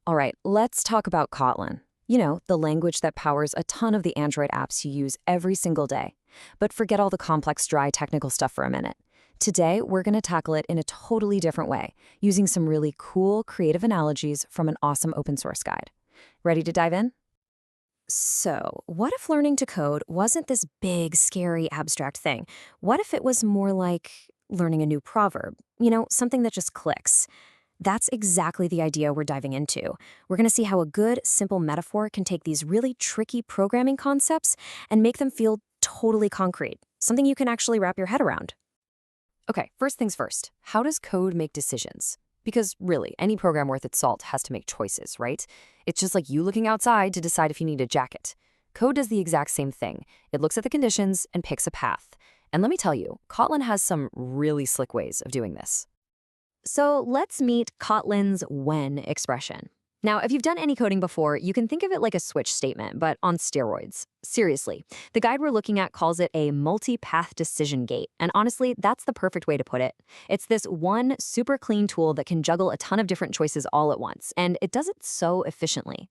All right, let's talk about Kotlin. You know, the language that powers a ton of the Android apps you use every single day. But forget all the complex, dry technical stuff for a minute. Today, we're going to tackle it in a totally different way, using some really cool, creative analogies from an awesome open source guide. Ready to dive in? So, what if learning to code wasn't this big, scary, abstract thing? What if it was more like learning a new proverb? You know, something that just clicks. That's exactly the idea we're diving into. We're going to see how a good, simple metaphor can take these really tricky programming concepts and make them feel totally concrete, something you can actually wrap your head around. Okay, first things first. How does code make decisions? Because really, any program worth its salt has to make choices, right? It's just like you looking outside to decide if you need a jacket. Code does the exact same thing. It looks at the conditions and picks a path. And let me tell you, Kotlin has some really slick ways of doing this. So let's meet Kotlin's when expression. Now, if you've done any coding before, you can think of it like a switch statement, but on steroids. Seriously, the guide we're looking at calls it a multi-path decision gate, and honestly, that's the perfect way to put it. It's this one super clean tool that can juggle a ton of different choices all at once, and it does it so efficiently.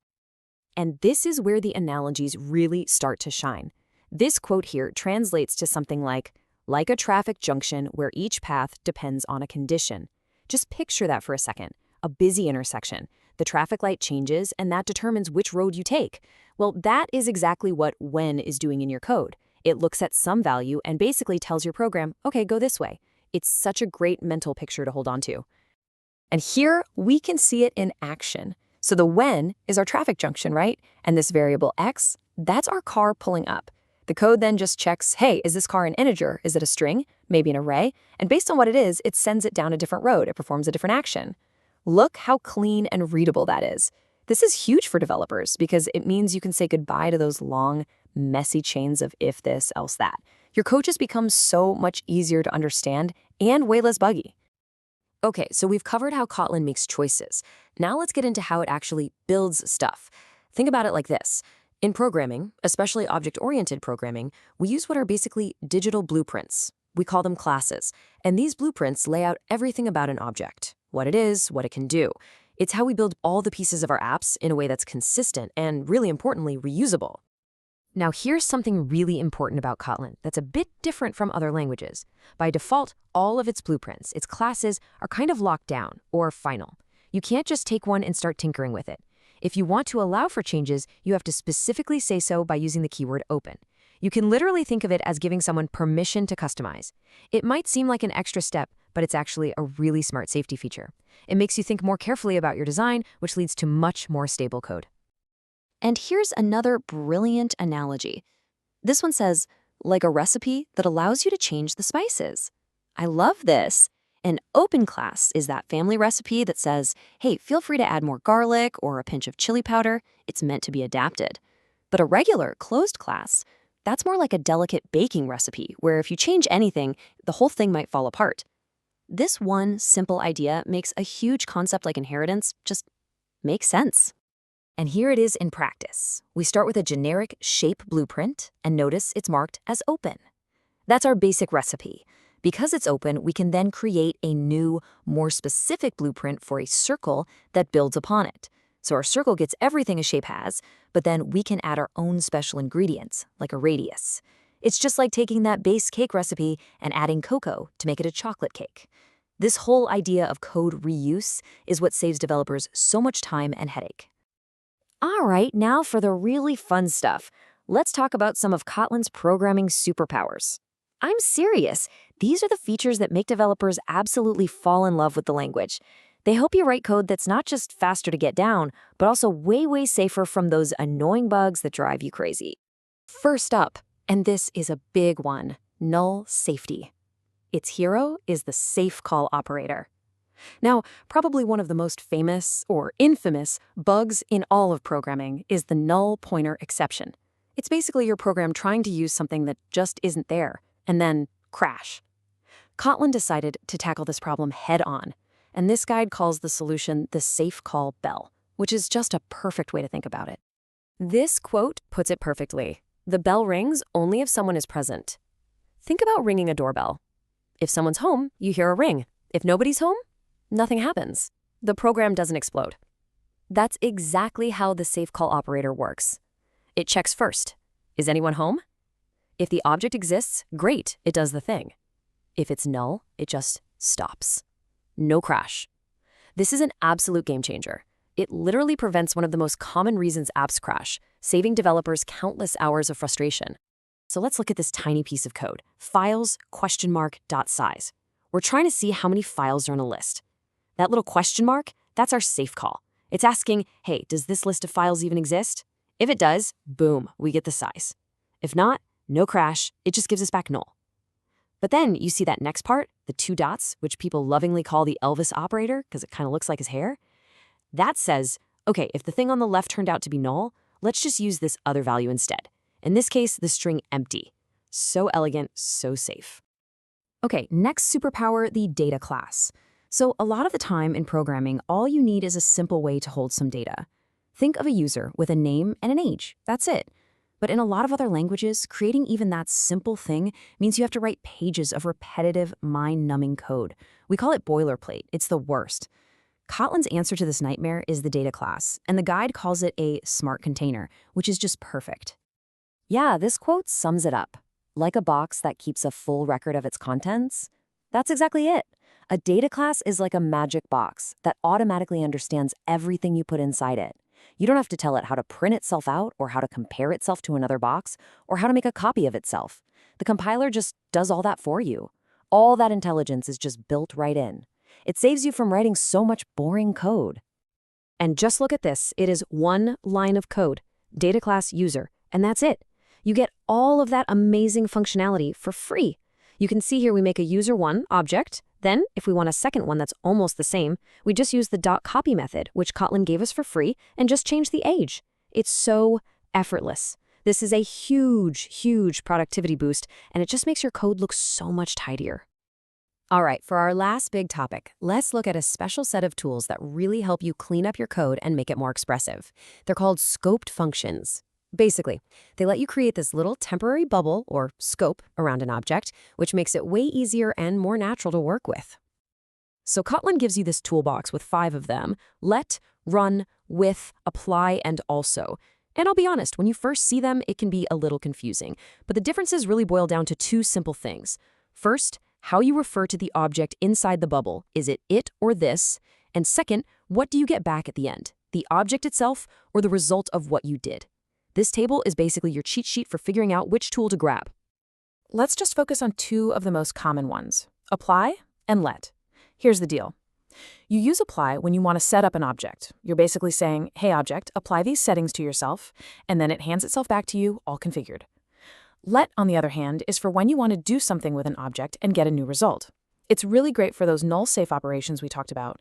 And this is where the analogies really start to shine. This quote here translates to something like a traffic junction where each path depends on a condition. Just picture that for a second. A busy intersection. The traffic light changes, and that determines which road you take. Well, that is exactly what when is doing in your code. It looks at some value and basically tells your program, okay, go this way. It's such a great mental picture to hold on to. And here, we can see it in action. So the when is our traffic junction, right? And this variable x, that's our car pulling up. The code then just checks, hey, is this car an integer? Is it a string? Maybe an array? And based on what it is, it sends it down a different road. It performs a different action. Look how clean and readable that is. This is huge for developers because it means you can say goodbye to those long, messy chains of if this, else that. Your code just becomes so much easier to understand and way less buggy. Okay, so we've covered how Kotlin makes choices. Now let's get into how it actually builds stuff. Think about it like this. In programming, especially object-oriented programming, we use what are basically digital blueprints. We call them classes, and these blueprints lay out everything about an object, what it is, what it can do. It's how we build all the pieces of our apps in a way that's consistent and, really importantly, reusable. Now, here's something really important about Kotlin that's a bit different from other languages. By default, all of its blueprints, its classes, are kind of locked down, or final. You can't just take one and start tinkering with it. If you want to allow for changes, you have to specifically say so by using the keyword open. You can literally think of it as giving someone permission to customize. It might seem like an extra step, but it's actually a really smart safety feature. It makes you think more carefully about your design, which leads to much more stable code. And here's another brilliant analogy. This one says, like a recipe that allows you to change the spices. I love this. An open class is that family recipe that says, hey, feel free to add more garlic or a pinch of chili powder. It's meant to be adapted. But a regular closed class, that's more like a delicate baking recipe where if you change anything, the whole thing might fall apart. This one simple idea makes a huge concept like inheritance just make sense. And here it is in practice. We start with a generic shape blueprint and notice it's marked as open. That's our basic recipe. Because it's open, we can then create a new, more specific blueprint for a circle that builds upon it. So our circle gets everything a shape has, but then we can add our own special ingredients, like a radius. It's just like taking that base cake recipe and adding cocoa to make it a chocolate cake. This whole idea of code reuse is what saves developers so much time and headache. All right, now for the really fun stuff. Let's talk about some of Kotlin's programming superpowers. I'm serious. These are the features that make developers absolutely fall in love with the language. They help you write code that's not just faster to get down, but also way, way safer from those annoying bugs that drive you crazy. First up, and this is a big one, null safety. Its hero is the safe call operator. Now, probably one of the most famous or infamous bugs in all of programming is the null pointer exception. It's basically your program trying to use something that just isn't there, and then crash. Kotlin decided to tackle this problem head on, and this guide calls the solution the safe call bell, which is just a perfect way to think about it. This quote puts it perfectly. The bell rings only if someone is present. Think about ringing a doorbell. If someone's home, you hear a ring. If nobody's home, nothing happens. The program doesn't explode. That's exactly how the safe call operator works. It checks first. Is anyone home? If the object exists, great, it does the thing. If it's null, it just stops. No crash. This is an absolute game changer. It literally prevents one of the most common reasons apps crash, saving developers countless hours of frustration. So let's look at this tiny piece of code, files?.size. We're trying to see how many files are on a list. That little question mark, that's our safe call. It's asking, hey, does this list of files even exist? If it does, boom, we get the size. If not, no crash, it just gives us back null. But then you see that next part, the 2 dots, which people lovingly call the Elvis operator because it kind of looks like his hair. That says, okay, if the thing on the left turned out to be null, let's just use this other value instead. In this case, the string empty. So elegant, so safe. Okay, next superpower, the data class. So a lot of the time in programming, all you need is a simple way to hold some data. Think of a user with a name and an age. That's it. But in a lot of other languages, creating even that simple thing means you have to write pages of repetitive, mind-numbing code. We call it boilerplate. It's the worst. Kotlin's answer to this nightmare is the data class, and the guide calls it a smart container, which is just perfect. Yeah, this quote sums it up. Like a box that keeps a full record of its contents? That's exactly it. A data class is like a magic box that automatically understands everything you put inside it. You don't have to tell it how to print itself out or how to compare itself to another box or how to make a copy of itself. The compiler just does all that for you. All that intelligence is just built right in. It saves you from writing so much boring code. And just look at this. It is one line of code, data class user, and that's it. You get all of that amazing functionality for free. You can see here we make a user1 object. Then, if we want a second one that's almost the same, we just use the .copy method, which Kotlin gave us for free, and just change the age. It's so effortless. This is a huge, huge productivity boost, and it just makes your code look so much tidier. All right, for our last big topic, let's look at a special set of tools that really help you clean up your code and make it more expressive. They're called scoped functions. Basically, they let you create this little temporary bubble or scope around an object, which makes it way easier and more natural to work with. So Kotlin gives you this toolbox with 5 of them: let, run, with, apply, and also. And I'll be honest, when you first see them, it can be a little confusing. But the differences really boil down to 2 simple things. First, how you refer to the object inside the bubble. Is it or this? And second, what do you get back at the end? The object itself or the result of what you did? This table is basically your cheat sheet for figuring out which tool to grab. Let's just focus on 2 of the most common ones, apply and let. Here's the deal. You use apply when you want to set up an object. You're basically saying, hey object, apply these settings to yourself, and then it hands itself back to you all configured. Let, on the other hand, is for when you want to do something with an object and get a new result. It's really great for those null-safe operations we talked about.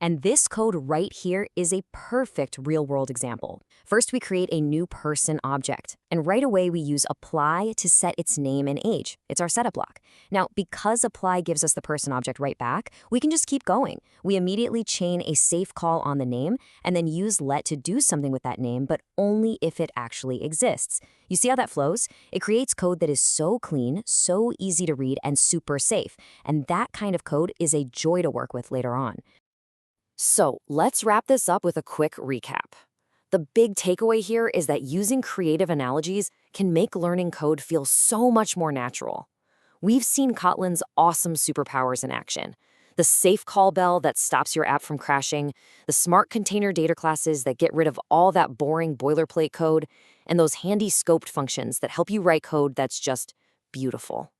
And this code right here is a perfect real-world example. First, we create a new person object, and right away we use apply to set its name and age. It's our setup block. Now, because apply gives us the person object right back, we can just keep going. We immediately chain a safe call on the name, and then use let to do something with that name, but only if it actually exists. You see how that flows? It creates code that is so clean, so easy to read, and super safe. And that kind of code is a joy to work with later on. So let's wrap this up with a quick recap. The big takeaway here is that using creative analogies can make learning code feel so much more natural. We've seen Kotlin's awesome superpowers in action. The safe call bell that stops your app from crashing, the smart container data classes that get rid of all that boring boilerplate code, and those handy scoped functions that help you write code that's just beautiful.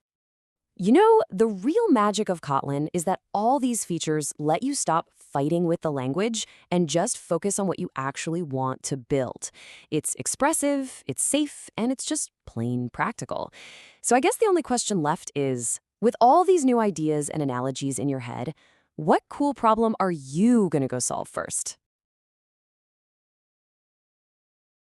You know, the real magic of Kotlin is that all these features let you stop fighting with the language and just focus on what you actually want to build. It's expressive, it's safe, and it's just plain practical. So I guess the only question left is, with all these new ideas and analogies in your head, what cool problem are you going to go solve first?